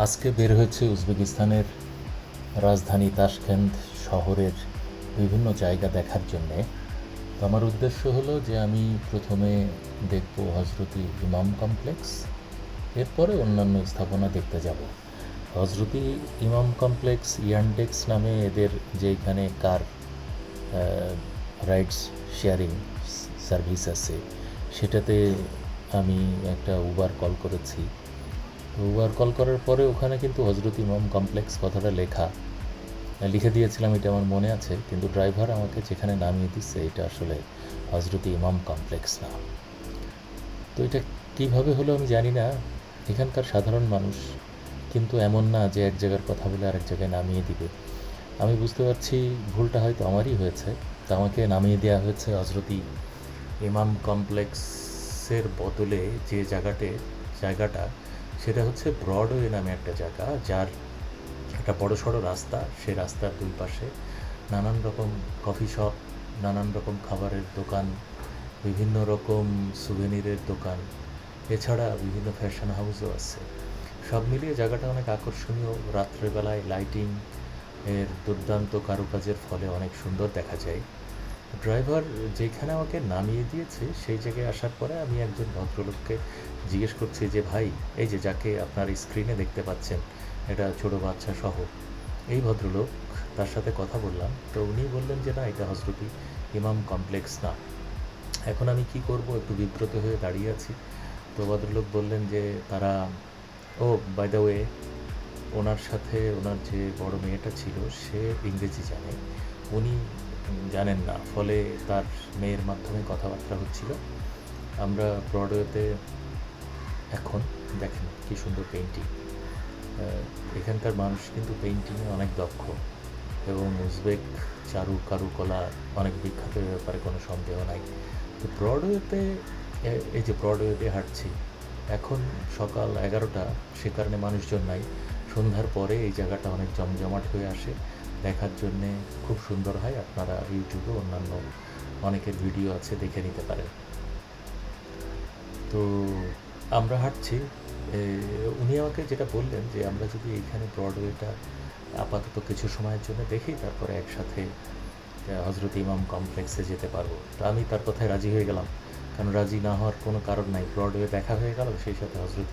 আজকে বের হয়েছে উজবেকিস্তানের রাজধানী তাশকেন্দ শহরের বিভিন্ন জায়গা দেখার জন্যে। তো আমার উদ্দেশ্য হলো যে আমি প্রথমে দেখব হজরতি ইমাম কমপ্লেক্স, এরপরে অন্যান্য স্থাপনা দেখতে যাব। হজরতি ইমাম কমপ্লেক্স ইয়ান্ডেক্স নামে এদের যে এখানে কার রাইডস শেয়ারিং সার্ভিস আছে, সেটাতে আমি একটা উবার কল করেছি। তো উবার কল করার পরে ওখানে কিন্তু হজরত ইমাম কমপ্লেক্স কথাটা লিখে দিয়েছিলাম, এটা আমার মনে আছে, কিন্তু ড্রাইভার আমাকে যেখানে নামিয়ে দিচ্ছে এটা আসলে হজরত ইমাম কমপ্লেক্স না। তো এটা কীভাবে হলো আমি জানি না। এখানকার সাধারণ মানুষ কিন্তু এমন না যে এক জায়গার কথা বলে আরেক জায়গায় নামিয়ে দিবে। আমি বুঝতে পারছি ভুলটা হয়তো আমারই হয়েছে। তো আমাকে নামিয়ে দেওয়া হয়েছে হজরতি ইমাম কমপ্লেক্সের বদলে যে জায়গাটা সেটা হচ্ছে ব্রডওয়ে নামে একটা জায়গা, যার একটা বড় সড়ো রাস্তা। সে রাস্তার দুই পাশে নানান রকম কফি শপ, নানান রকম খাবারের দোকান, বিভিন্ন রকম সুভেনিরের দোকান, এছাড়া বিভিন্ন ফ্যাশন হাউসও আছে। সব মিলিয়ে জায়গাটা অনেক আকর্ষণীয়। রাত্রেবেলায় লাইটিং এর দুর্দান্ত কারুকাজের ফলে অনেক সুন্দর দেখা যায়। ড্রাইভার যেখানে আমাকে নামিয়ে দিয়েছে সেই জায়গায় আসার পরে আমি একজন ভদ্রলোককে জিজ্ঞেস করছি যে, ভাই, এই যে যাকে আপনার স্ক্রিনে দেখতে পাচ্ছেন, এটা ছোটো বাচ্চা সহ, এই ভদ্রলোক, তার সাথে কথা বললাম। তো উনি বললেন যে না, এটা হজরতি ইমাম কমপ্লেক্স না। এখন আমি কি করব, একটু বিব্রত হয়ে দাঁড়িয়ে আছি। তো ভদ্রলোক বললেন যে তারা, ও বাই দ্য ওয়ে, ওনার সাথে ওনার যে বড় মেয়েটা ছিল সে ইংরেজি জানে, উনি জানেন না, ফলে তার মেয়ের মাধ্যমে কথাবার্তা হচ্ছিল। আমরা ব্রডওয়েতে এখন দেখেন কি সুন্দর পেইন্টিং। এখানকার মানুষ কিন্তু পেইন্টিংয়ে অনেক দক্ষ, এবং উজবেক কারুকলা অনেক বিখ্যাত, ব্যাপারে কোনো সন্দেহ নাই। তো ব্রডওয়েতে, এই যে ব্রডওয়েতে হাঁটছি, এখন সকাল 11টা, সে কারণে মানুষজন নাই। সন্ধ্যার পরে এই জায়গাটা অনেক জমজমাট হয়ে আসে, দেখার জন্যে খুব সুন্দর হয়। আপনারা ইউটিউবে অন্যান্য অনেকের ভিডিও আছে, দেখে নিতে পারেন। তো আমরা হাঁটছি। উনি আমাকে যেটা বললেন যে আমরা যদি এইখানে ব্রডওয়েটা আপাতত কিছু সময়ের জন্য দেখি, তারপরে একসাথে হজরত ইমাম কমপ্লেক্সে যেতে পারবো। তো আমি তার কথায় রাজি হয়ে গেলাম, কারণ রাজি না হওয়ার কোনো কারণ নাই। ব্রডওয়ে দেখা হয়ে গেল, সেই সাথে হজরত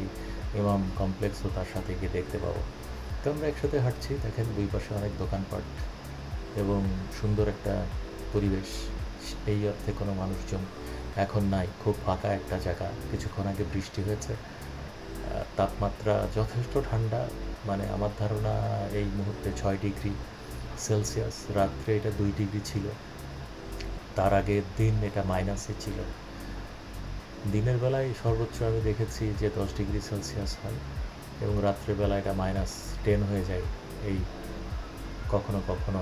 ইমাম কমপ্লেক্সও তার সাথে গিয়ে দেখতে পাবো। তো আমরা একসাথে হাঁটছি, দেখেন দুই পাশে অনেক দোকানপাট এবং সুন্দর একটা পরিবেশ। এই অর্থে কোনো মানুষজন এখন নাই, খুব ফাঁকা একটা জায়গা। কিছুক্ষণ আগে বৃষ্টি হয়েছে, তাপমাত্রা যথেষ্ট ঠান্ডা, মানে আমার ধারণা এই মুহূর্তে 6 ডিগ্রি সেলসিয়াস। রাত্রে এটা 2 ডিগ্রি ছিল, তার আগের দিন এটা মাইনাসে ছিল। দিনের বেলায় সর্বোচ্চ আমি দেখেছি যে 10 ডিগ্রি সেলসিয়াস হয়, এবং রাত্রেবেলা এটা -10 হয়ে যায়। এই কখনো কখনো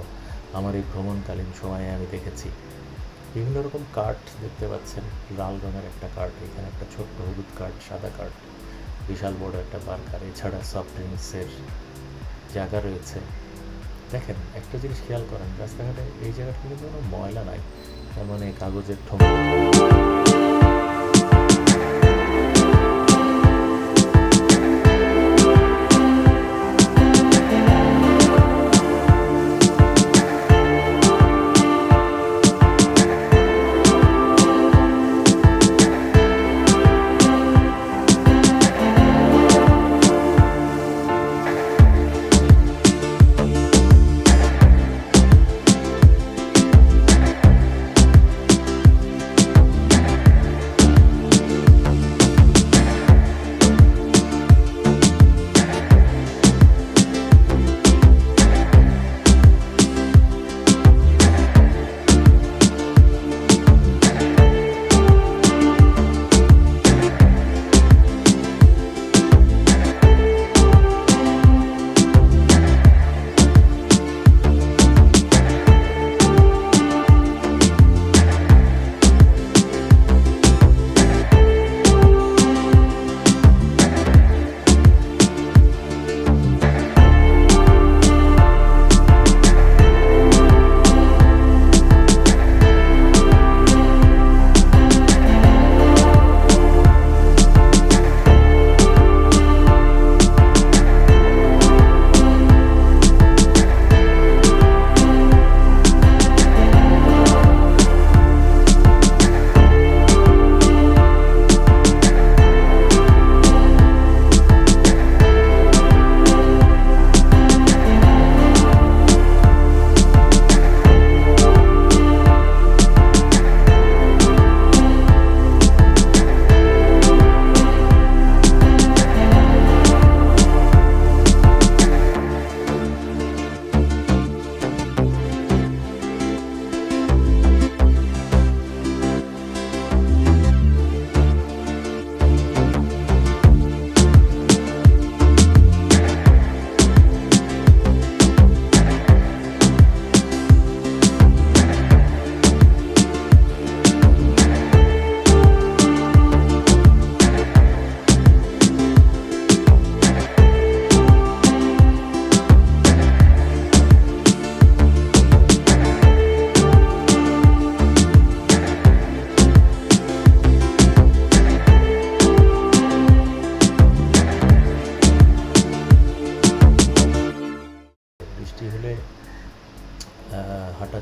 আমার এই ভ্রমণকালীন সময়ে আমি দেখেছি। বিভিন্ন রকম কাঠ দেখতে পাচ্ছেন, লাল রঙের একটা কাঠ, এখানে একটা ছোট্ট হলুদ কাঠ, সাদা কাঠ, বিশাল বড় একটা বার্গার, এছাড়া সফট ড্রিঙ্কসের জায়গা রয়েছে। দেখেন, একটা জিনিস খেয়াল করেন, রাস্তাঘাটে এই জায়গাটা কিন্তু কোনো ময়লা নাই, তার মানে কাগজের ঠোঙা।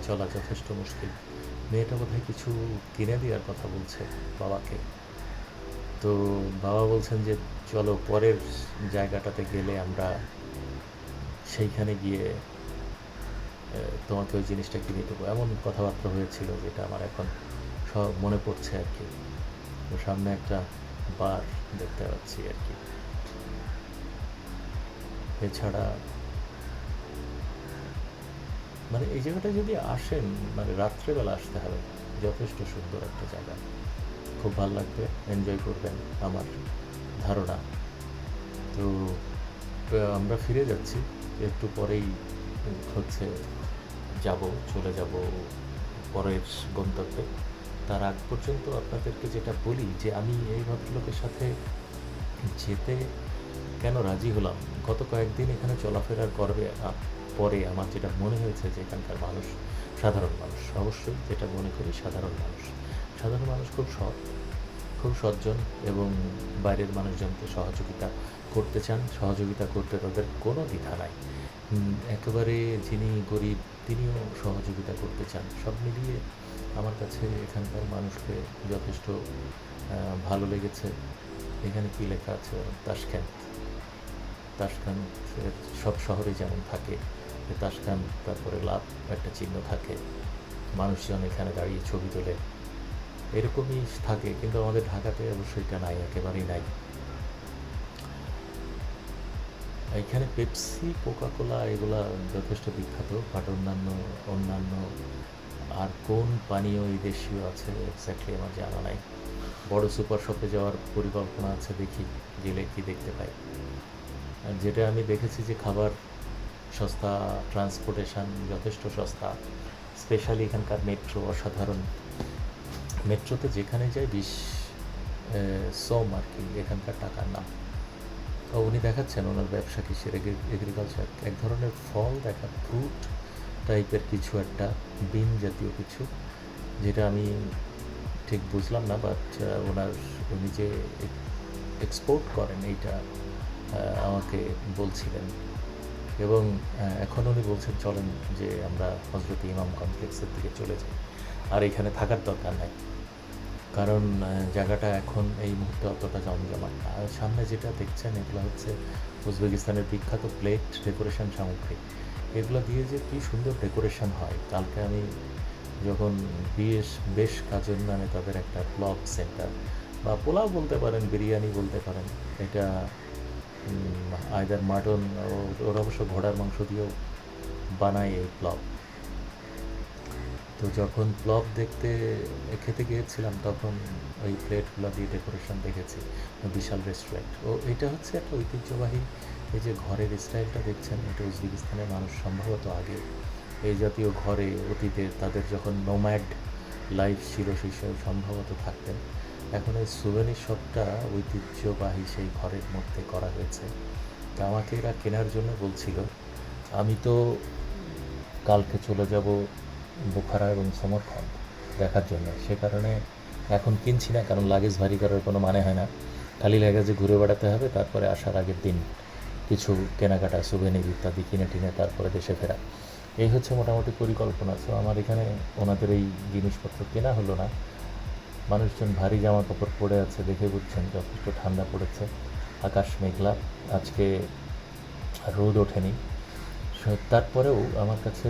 চলা যথেষ্ট মুশকিল। মেয়েটা বোধহয় কিছু কিনে দেওয়ার কথা বলছে বাবাকে। তো বাবা বলছেন যে চলো পরের জায়গাটাতে গেলে আমরা সেইখানে গিয়ে তোমাকে ওই জিনিসটা কিনে দেবো, এমন কথাবার্তা হয়েছিল, যেটা আমার এখন সব মনে পড়ছে আর কি। তো সামনে একটা বার দেখতে পাচ্ছি আর কি। এছাড়া মানে এই জায়গাটা যদি আসেন, মানে রাত্রেবেলা আসতে হবে, যথেষ্ট সুন্দর একটা জায়গা, খুব ভালো লাগবে, এনজয় করবেন আমার ধারণা। তো আমরা ফিরে যাচ্ছি, একটু পরেই হচ্ছে যাব, চলে যাব পরের গন্তব্যে। তার আগ পর্যন্ত আপনাদেরকে যেটা বলি যে আমি এই ভদ্রলোকের সাথে যেতে কেন রাজি হলাম, গত কয়েকদিন এখানে চলাফেরার পরে আমার যেটা মনে হয়েছে যে এখানকার মানুষ সাধারণ মানুষ, অবশ্যই যেটা মনে করি সাধারণ মানুষ খুব সৎ, খুব সজ্জন এবং বাইরের মানুষজনকে সহযোগিতা করতে তাদের কোনো দ্বিধা নাই। একেবারে যিনি গরিব তিনিও সহযোগিতা করতে চান। সব মিলিয়ে আমার কাছে এখানকার মানুষকে যথেষ্ট ভালো লেগেছে। এখানে কি লেখা আছে, তাসখান্তের সব শহরে যেমন থাকে, তাসখান্ত তারপরে লাভ একটা চিহ্ন থাকে, মানুষজন এখানে দাঁড়িয়ে ছবি তোলে, এরকমই থাকে। কিন্তু আমাদের ঢাকাতে অবশ্যই এটা নাই, একেবারেই নাই। এখানে পেপসি, কোকাকোলা এগুলা যথেষ্ট বিখ্যাত, বাট অন্যান্য আর কোন পানীয় এই দেশীয় আছে এক্স্যাক্টলি আমার জানা নাই। বড় সুপার শপে যাওয়ার পরিকল্পনা আছে, দেখি গেলে কি দেখতে পাই। আর যেটা আমি দেখেছি যে খাবার সস্তা, ট্রান্সপোর্টেশন যথেষ্ট সস্তা, স্পেশালি এখানকার মেট্রো অসাধারণ। মেট্রোতে যেখানে যাই সোম আর কি এখানকার টাকার নাম। উনি দেখাচ্ছেন ওনার ব্যবসা কিসের, এগ্রিকালচার, এক ধরনের ফল ফ্রুট টাইপের কিছু একটা, বিন জাতীয় কিছু, যেটা আমি ঠিক বুঝলাম না, বাট উনি যে এক্সপোর্ট করেন এইটা আমাকে বলছিলেন। এবং এখন উনি বলছেন চলেন যে আমরা হজরত ইমাম কমপ্লেক্সের দিকে চলে যাই, আর এখানে থাকার দরকার নাই, কারণ জায়গাটা এখন এই মুহূর্তে অতটা জমজমাট না। আর সামনে যেটা দেখছেন এগুলো হচ্ছে উজবেকিস্তানের বিখ্যাত প্লেট ডেকোরেশন সামগ্রী। এগুলো দিয়ে যে কী সুন্দর ডেকোরেশন হয়। কালকে আমি যখন বেশ কাজের নামে তাদের একটা ব্লগ সেন্টার বা পোলাও বলতে পারেন, বিরিয়ানি বলতে পারেন, এটা আইদার মাটন, ওরা অবশ্য ঘোড়ার মাংস দিয়েও বানায় এই ব্লগ। তো যখন ব্লগ খেতে গিয়েছিলাম তখন ওই প্লেটগুলো দিয়ে ডেকোরেশন দেখেছি, বিশাল রেস্টুরেন্ট। এটা হচ্ছে একটা ঐতিহ্যবাহী, এই যে ঘরের স্টাইলটা দেখছেন, এটা উজবেকিস্তানের মানুষ সম্ভবত আগে এই জাতীয় ঘরে অতীতে তাদের যখন নোম্যাড লাইফ ছিল সেই সময় সম্ভবত থাকতেন। এখন এই সুভেনির শপটা ঐতিহ্যবাহী সেই ঘরের মধ্যে করা হয়েছে। তা আমাকে এরা কেনার জন্য বলছিল। আমি তো কালকে চলে যাব বোখারা এবং সমরখন্দ দেখার জন্য, সে কারণে এখন কিনছি না, কারণ লাগেজ ভারী করার কোনো মানে হয় না। খালি লাগেজে ঘুরে বেড়াতে হবে, তারপরে আসার আগের দিন কিছু কেনাকাটা, সুভেনির ইত্যাদি কিনে টিনে তারপরে দেশে ফেরা, এই হচ্ছে মোটামুটি পরিকল্পনা। সো আমার এখানে ওনাদের এই জিনিসপত্র কেনা হলো না। মানুষজন ভারী জামা কাপড় পরে আছে, দেখে বুঝছেন যথেষ্ট ঠান্ডা পড়েছে, আকাশ মেঘলা, আজকে রোদ ওঠেনি। তারপরেও আমার কাছে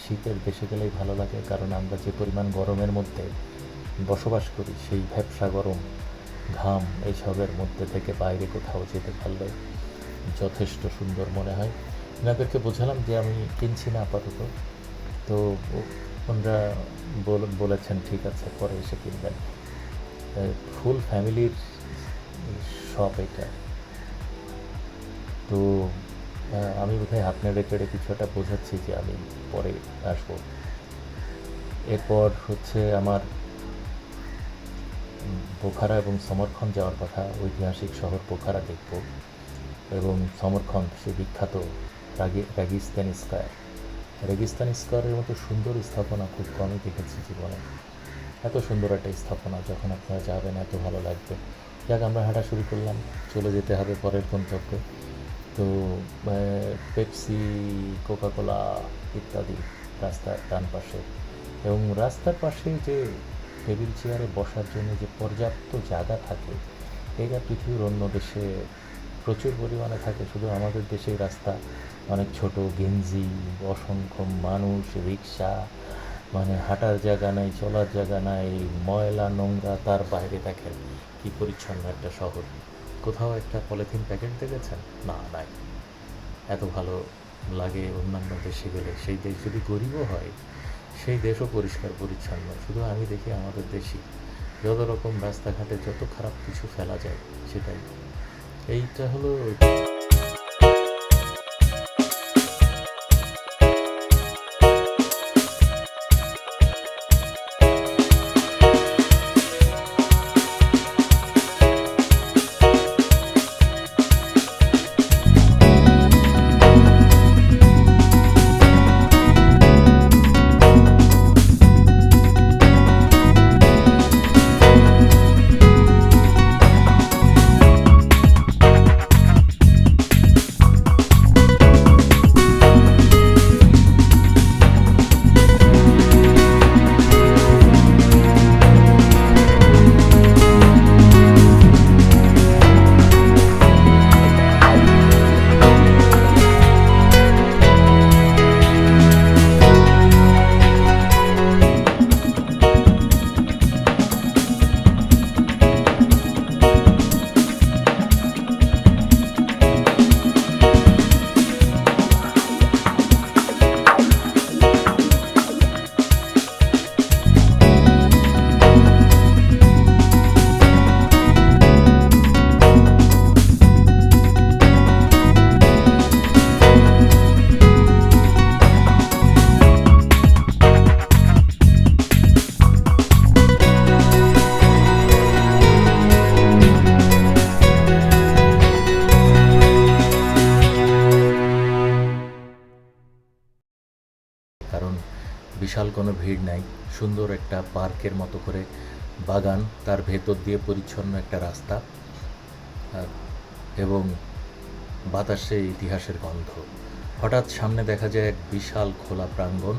শীতের দেশে গেলেই ভালো লাগে, কারণ আমরা যে পরিমাণ গরমের মধ্যে বসবাস করি, সেই ভ্যাপসা গরম, ঘাম, এইসবের মধ্যে থেকে বাইরে কোথাও যেতে পারলে যথেষ্ট সুন্দর মনে হয়। এনাদেরকে বোঝালাম যে আমি কিনছি না আপাতত, তো ওনারা বলেছেন ঠিক আছে পরে এসে কিনবেন। ফুল ফ্যামিলির শপ এটা। তো আমি বোধহয় হাত নেড়ে কিছু একটা বোঝাচ্ছি যে আমি পরে আসবো। এরপর হচ্ছে আমার বোখারা এবং সমরখন্দ যাওয়ার কথা, ঐতিহাসিক শহর বোখারা দেখব, এবং সমরখন্দ সে বিখ্যাত রেগিস্তান স্কোয়ারের মতো সুন্দর স্থাপনা খুব কমই দেখেছি জীবনে। এত সুন্দর একটা স্থাপনা, যখন আপনারা যাবেন এত ভালো লাগবে। যাক, আমরা হাঁটা শুরু করলাম, চলে যেতে হবে পরের গন্তব্যে। তো পেপসি, কোকাকোলা ইত্যাদি রাস্তার ডান পাশে, এবং রাস্তার পাশে যে টেবিল চেয়ারে বসার জন্য যে পর্যাপ্ত জায়গা থাকে, এটা পৃথিবীর অন্য দেশে প্রচুর পরিমাণে থাকে। শুধু আমাদের দেশেই রাস্তা অনেক ছোট, গেঞ্জি, অসংখ্য মানুষ, রিক্সা, মানে হাঁটার জায়গা নাই, চলার জায়গা নাই, ময়লা নোংরা। তার বাইরে দেখেন কি পরিচ্ছন্ন একটা শহর। কোথাও একটা পলিথিন প্যাকেট দেখেছেন? না, নাই। এত ভালো লাগে অন্যান্য দেশে গেলে। সেই দেশ যদি গরিবও হয়, সেই দেশও পরিষ্কার পরিচ্ছন্ন। শুধু আমি দেখি আমাদের দেশই যত রকম রাস্তাঘাটে যত খারাপ কিছু ফেলা যায়, সেটাই। এইটা হলো কারণ বিশাল কোনো ভিড় নাই, সুন্দর একটা পার্কের মতো করে বাগান, তার ভেতর দিয়ে পরিচ্ছন্ন একটা রাস্তা, এবং বাতাসে ইতিহাসের গন্ধ। হঠাৎ সামনে দেখা যায় এক বিশাল খোলা প্রাঙ্গণ।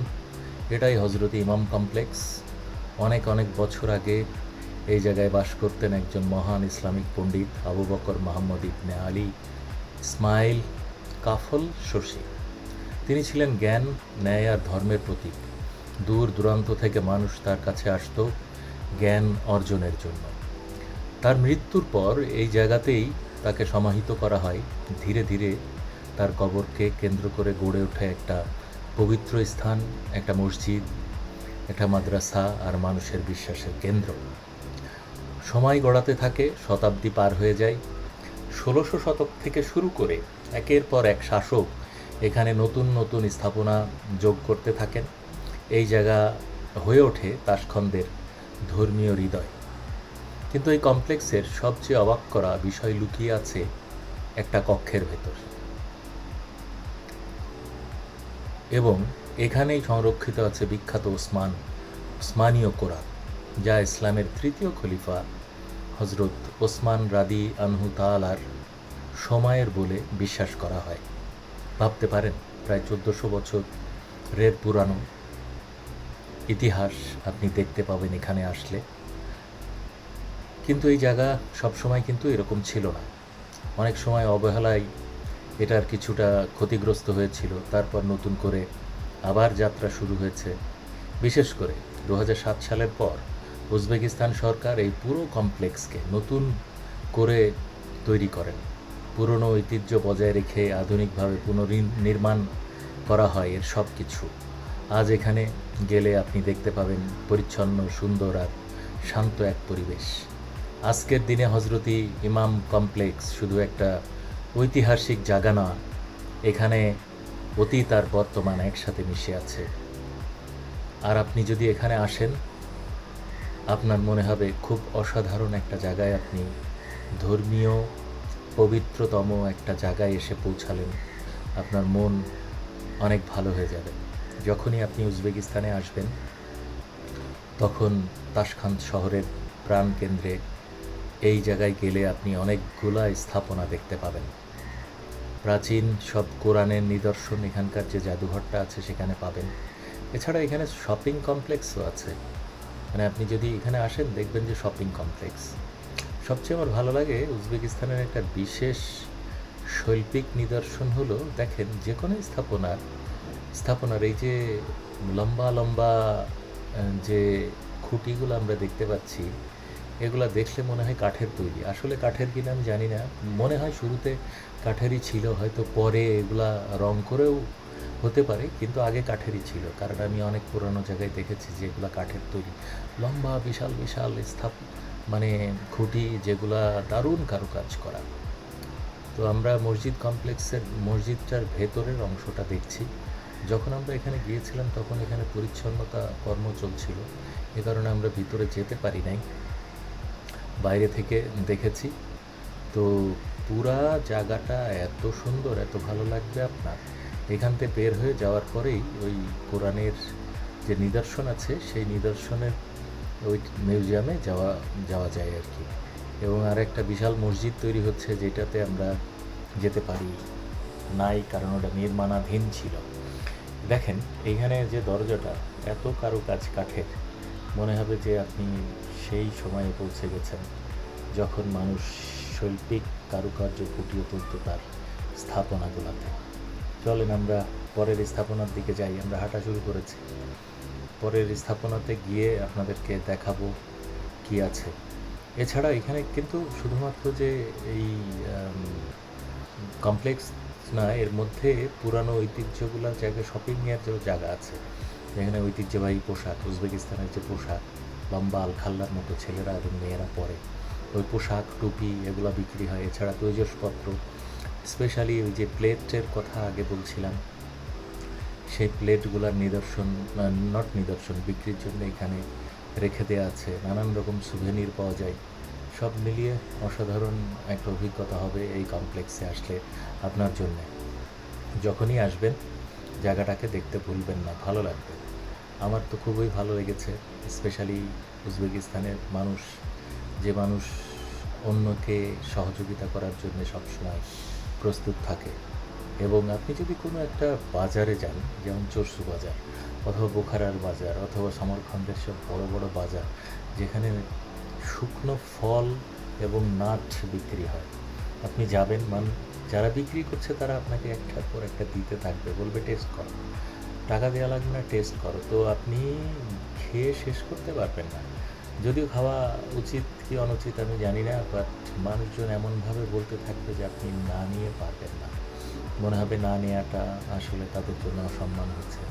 এটাই হজরত ইমাম কমপ্লেক্স। অনেক অনেক বছর আগে এই জায়গায় বাস করতেন একজন মহান ইসলামিক পণ্ডিত, আবু বকর মোহাম্মদ ইবনে আলী ইসমাইল কাফল শশী। তিনি ছিলেন জ্ঞান, ন্যায় আর ধর্মের প্রতীক। দূর দূরান্ত থেকে মানুষ তার কাছে আসত জ্ঞান অর্জনের জন্য। তার মৃত্যুর পর এই জায়গাতেই তাকে সমাহিত করা হয়। ধীরে ধীরে তার কবরকে কেন্দ্র করে গড়ে ওঠে একটা পবিত্র স্থান, একটা মসজিদ, একটা মাদ্রাসা আর মানুষের বিশ্বাসের কেন্দ্র। সময় গড়াতে থাকে, শতাব্দী পার হয়ে যায়। ১৬০০ শতক থেকে শুরু করে একের পর এক শাসক এখানে নতুন নতুন স্থাপনা যোগ করতে থাকেন। এই জায়গা হয়ে ওঠে তাশখন্দের ধর্মীয় হৃদয়। কিন্তু এই কমপ্লেক্সের সবচেয়ে অবাক করা বিষয় লুকিয়ে আছে একটা কক্ষের ভেতর, এবং এখানেই সংরক্ষিত আছে বিখ্যাত ওসমানীয় কোরআন, যা ইসলামের তৃতীয় খলিফা হজরত ওসমান রাদি আনহু তাআলার সময়ের বলে বিশ্বাস করা হয়। ভাবতে পারেন, প্রায় ১৪০০ বছরের পুরানো ইতিহাস আপনি দেখতে পাবেন এখানে আসলে। কিন্তু এই জায়গা সবসময় কিন্তু এরকম ছিল না। অনেক সময় অবহেলায় এটার কিছুটা ক্ষতিগ্রস্ত হয়েছিল। তারপর নতুন করে আবার যাত্রা শুরু হয়েছে। বিশেষ করে ২০০৭ সালের পর উজবেকিস্তান সরকার এই পুরো কমপ্লেক্সকে নতুন করে তৈরি করেন। পুরনো ঐতিহ্য বজায় রেখে আধুনিকভাবে পুনর্নির্মাণ করা হয় এর সব কিছু। আজ এখানে গেলে আপনি দেখতে পাবেন পরিচ্ছন্ন, সুন্দর আর শান্ত এক পরিবেশ। আজকের দিনে হজরতি ইমাম কমপ্লেক্স শুধু একটা ঐতিহাসিক জায়গা না, এখানে অতীত আর বর্তমান একসাথে মিশে আছে। আর আপনি যদি এখানে আসেন, আপনার মনে হবে খুব অসাধারণ একটা জায়গায় আপনি ধর্মীয় পবিত্রতম একটা জায়গায় এসে পৌঁছালেন। আপনার মন অনেক ভালো হয়ে যাবে। যখনই আপনি উজবেকিস্তানে আসবেন, তখন তাশখান্দ শহরের প্রাণকেন্দ্রে এই জায়গায় গেলে আপনি অনেকগুলা স্থাপনা দেখতে পাবেন। প্রাচীন সব কোরআনের নিদর্শন এখানকার যে জাদুঘরটা আছে সেখানে পাবেন। এছাড়া এখানে শপিং কমপ্লেক্সও আছে, মানে আপনি যদি এখানে আসেন দেখবেন যে শপিং কমপ্লেক্স। সবচেয়ে আমার ভালো লাগে উজবেকিস্তানের একটা বিশেষ শৈল্পিক নিদর্শন হলো, দেখেন যে কোনো স্থাপনার এই যে লম্বা লম্বা যে খুঁটিগুলো আমরা দেখতে পাচ্ছি, এগুলা দেখলে মনে হয় কাঠের তৈরি। আসলে কাঠের কিনা আমি জানি না, মনে হয় শুরুতে কাঠেরই ছিল, হয়তো পরে এগুলা রং করেও হতে পারে, কিন্তু আগে কাঠেরই ছিল। কারণ আমি অনেক পুরানো জায়গায় দেখেছি যে এগুলা কাঠের তৈরি, লম্বা বিশাল বিশাল মানে খুঁটি, যেগুলা দারুণ কারুকাজ করা। তো আমরা মসজিদটার ভেতরের অংশটা দেখছি। যখন আমরা এখানে গিয়েছিলাম তখন এখানে পরিচ্ছন্নতা কর্ম চলছিল, এ কারণে আমরা ভিতরে যেতে পারি নাই, বাইরে থেকে দেখেছি। তো পুরা জায়গাটা এত সুন্দর, এত ভালো লাগবে আপনার। এখান থেকে বের হয়ে যাওয়ার পরেই ওই কোরআনের যে নিদর্শন আছে সেই নিদর্শনের ওই মিউজিয়ামে যাওয়া যাওয়া যায় আর কি। এবং আর একটা বিশাল মসজিদ তৈরি হচ্ছে, যেটাতে আমরা যেতে পারি নাই, কারণ ওটা নির্মাণাধীন ছিল। দেখেন এইখানে যে দরজাটা, এত কারুকাজ কাঠের, মনে হবে যে আপনি সেই সময়ে পৌঁছে গেছেন যখন মানুষ শৈল্পিক কারুকার্য ফুটিয়ে তুলত তার স্থাপনাগুলোতে। চলেন আমরা পরের স্থাপনার দিকে যাই। আমরা হাঁটা শুরু করেছি, পরের স্থাপনাতে গিয়ে আপনাদেরকে দেখাবো কি আছে। এছাড়া এখানে কিন্তু শুধুমাত্র যে এই কমপ্লেক্স না, এর মধ্যে পুরানো ঐতিহ্যগুলোর জায়গায় শপিংয়ের যে জায়গা আছে, যেখানে ঐতিহ্যবাহী পোশাক, উজবেকিস্তানের যে পোশাক লম্বা আলখাল্লার মতো ছেলেরা এবং মেয়েরা পরে, ওই পোশাক টুপি এগুলো বিক্রি হয়। এছাড়া তৈজসপত্র, স্পেশালি ওই যে প্লেটের কথা আগে বলছিলাম, সেই প্লেটগুলোর নিদর্শন বিক্রির জন্য এখানে রেখে দেওয়া আছে। নানান রকম সুভেনির পাওয়া যায়। সব মিলিয়ে অসাধারণ একটা অভিজ্ঞতা হবে এই কমপ্লেক্সে আসলে আপনার জন্যে। যখনই আসবেন জায়গাটাকে দেখতে ভুলবেন না, ভালো লাগবে। আমার তো খুবই ভালো লেগেছে। স্পেশালি উজবেকিস্তানের যে মানুষ অন্যকে সহযোগিতা করার জন্য সবসময় প্রস্তুত থাকে। এবং আপনি যদি কোনো একটা বাজারে যান, যেমন চরসু বাজার অথবা বোখারার বাজার অথবা সমরখন্ডের সব বড় বড় বাজার, যেখানে শুকনো ফল এবং নাট বিক্রি হয়, আপনি যাবেন, যারা বিক্রি করছে তারা আপনাকে একটার পর একটা দিতে থাকবে, বলবে টেস্ট করো, টাকা দেওয়া লাগবে না, টেস্ট করো। তো আপনি খেয়ে শেষ করতে পারবেন না। যদিও খাওয়া উচিত কি অনুচিত আমি জানি না, বাট মানুষজন এমনভাবে বলতে থাকবে যে আপনি না নিয়ে পারবেন না, মনে হবে না নেওয়াটা আসলে তাদের জন্য অসম্মান হচ্ছে।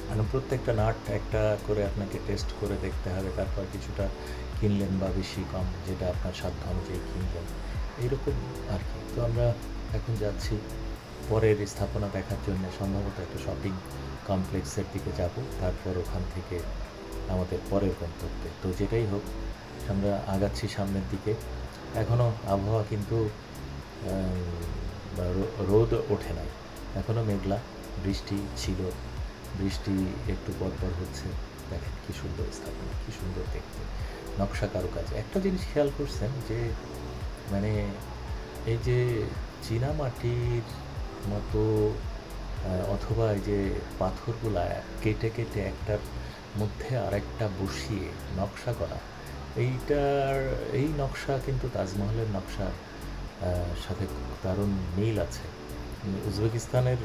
মানে প্রত্যেকটা নাট একটা করে আপনাকে টেস্ট করে দেখতে হবে, তারপর কিছুটা কিনলেন বা বেশি কম যেটা আপনার সাধ্য অনুযায়ী কিনলেন, এইরকম আর কি। তো আমরা এখন যাচ্ছি পরের স্থাপনা দেখার জন্য, সম্ভবত একটা শপিং কমপ্লেক্সের দিকে যাব, তারপর ওখান থেকে আমাদের পরের গন্তব্যে। তো যেটাই হোক, আমরা আগাচ্ছি সামনের দিকে। এখনও আবহাওয়া কিন্তু রোদ ওঠে নাই, এখনও মেঘলা, বৃষ্টি ছিল, বৃষ্টি একটু পরপর হচ্ছে। দেখেন কী সুন্দর স্থাপনা, কী সুন্দর দেখতে, নকশা কারুকাজ। একটা জিনিস খেয়াল করছেন যে মানে এই যে চীনামাটির মতো অথবা এই যে পাথরগুলা কেটে কেটে একটার মধ্যে আরেকটা বসিয়ে নকশা করা, এই নকশা কিন্তু তাজমহলের নকশার সাথে দারুণ মিল আছে। উজবেকিস্তানের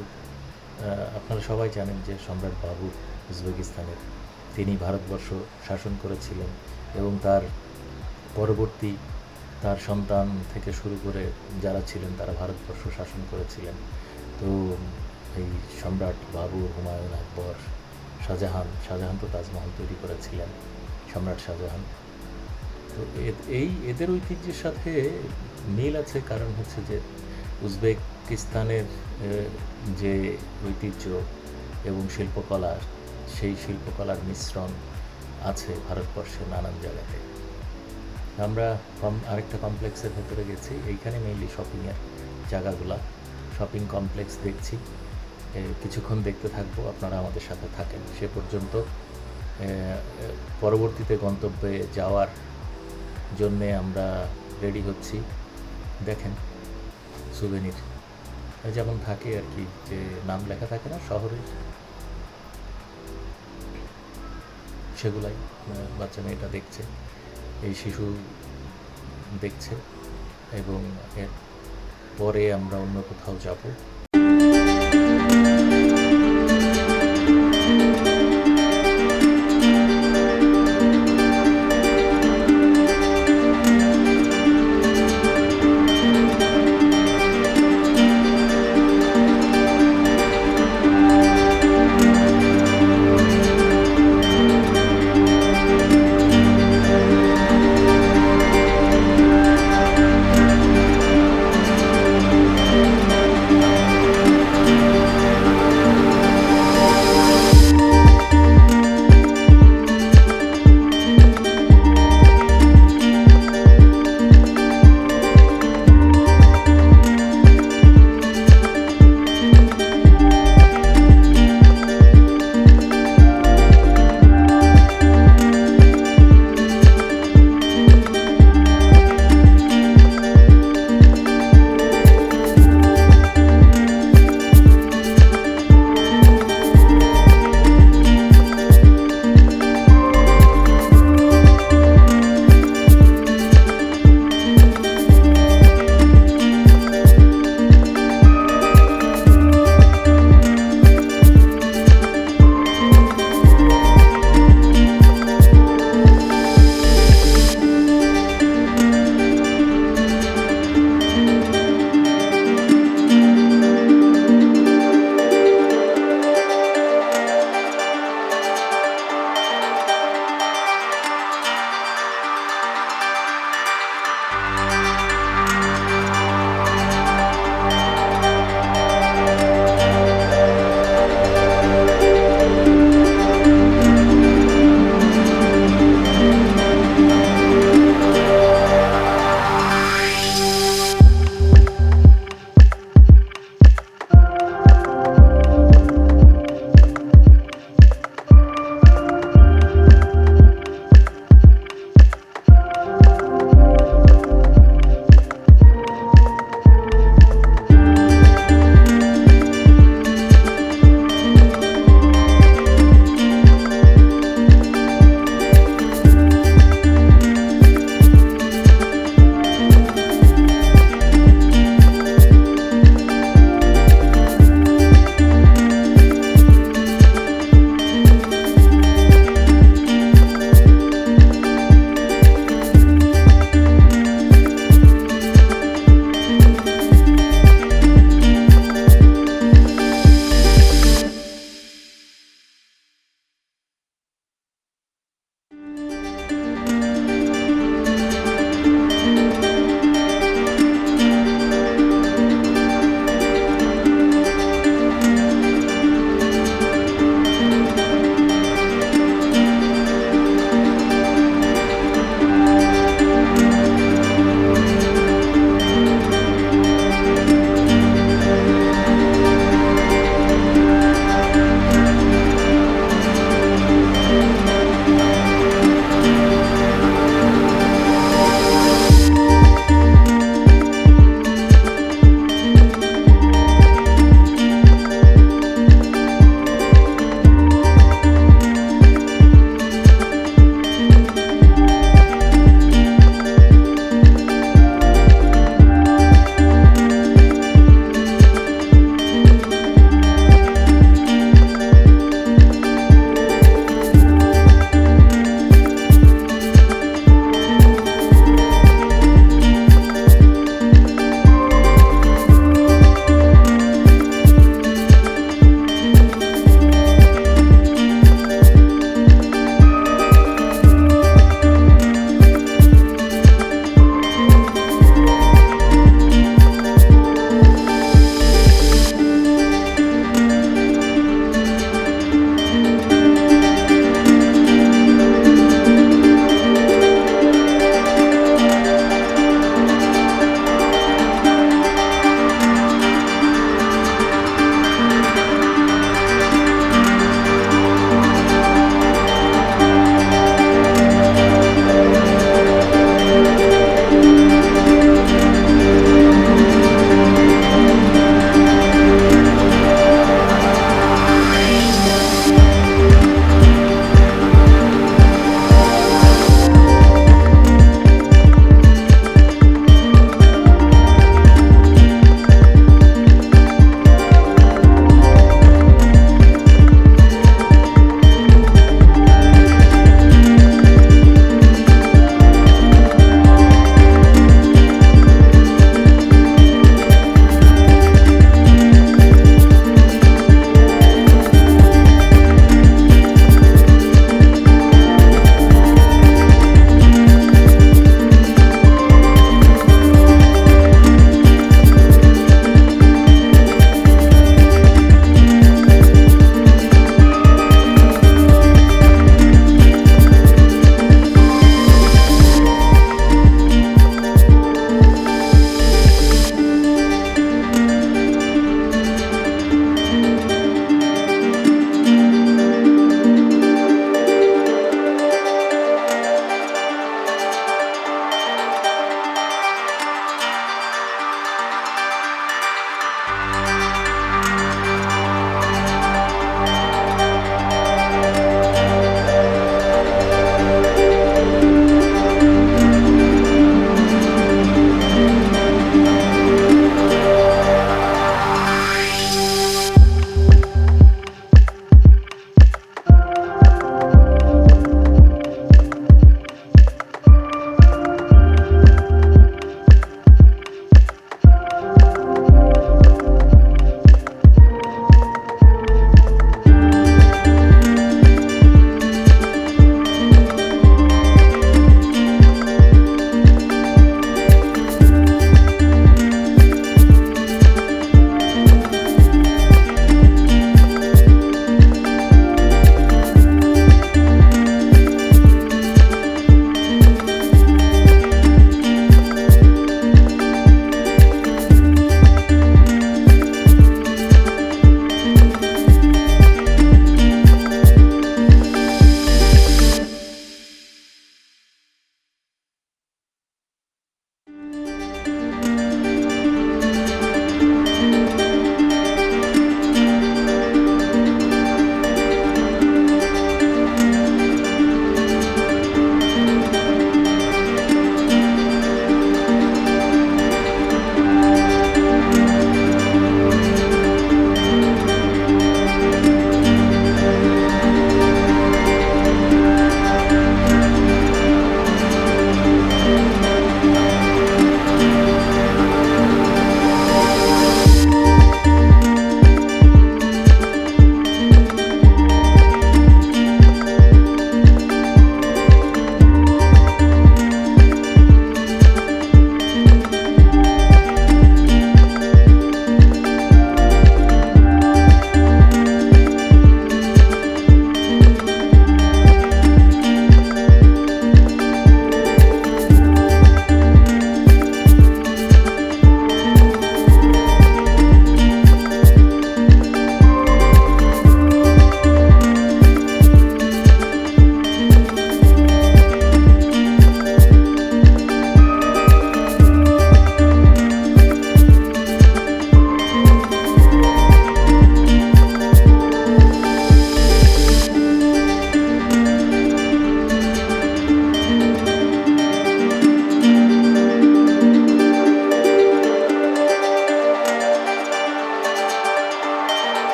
আপনারা সবাই জানেন যে সম্রাট বাবুর উজবেকিস্তানের, তিনি ভারতবর্ষ শাসন করেছিলেন এবং তার পরবর্তী তার সন্তান থেকে শুরু করে যারা ছিলেন তারা ভারতবর্ষ শাসন করেছিলেন। তো এই সম্রাট বাবর, হুমায়ুন, আকবর, শাহজাহান তো তাজমহল তৈরি করেছিলেন, সম্রাট শাহজাহান। তো এদের ঐতিহ্যের সাথে মিল আছে, কারণ হচ্ছে যে উজবেকিস্তানের যে ঐতিহ্য এবং শিল্পকলা, সেই শিল্পকলার মিশ্রণ আছে ভারতবর্ষের নানান জায়গাতে। আমরা আরেকটা কমপ্লেক্সের ভেতরে গেছি, এইখানে মেইনলি শপিংয়ের জায়গাগুলা, শপিং কমপ্লেক্স দেখছি। কিছুক্ষণ দেখতে থাকবো, আপনারা আমাদের সাথে থাকেন সে পর্যন্ত। পরবর্তীতে গন্তব্যে যাওয়ার জন্যে আমরা রেডি হচ্ছি। দেখেন সুভেনির যেমন থাকে আর কি, যে নাম লেখা থাকে না শহরের, সেগুলাই বাচ্চা মেয়েটা দেখছে, এই শিশু দেখছে, এবং এর পরে আমরা অন্য কোথাও যাব।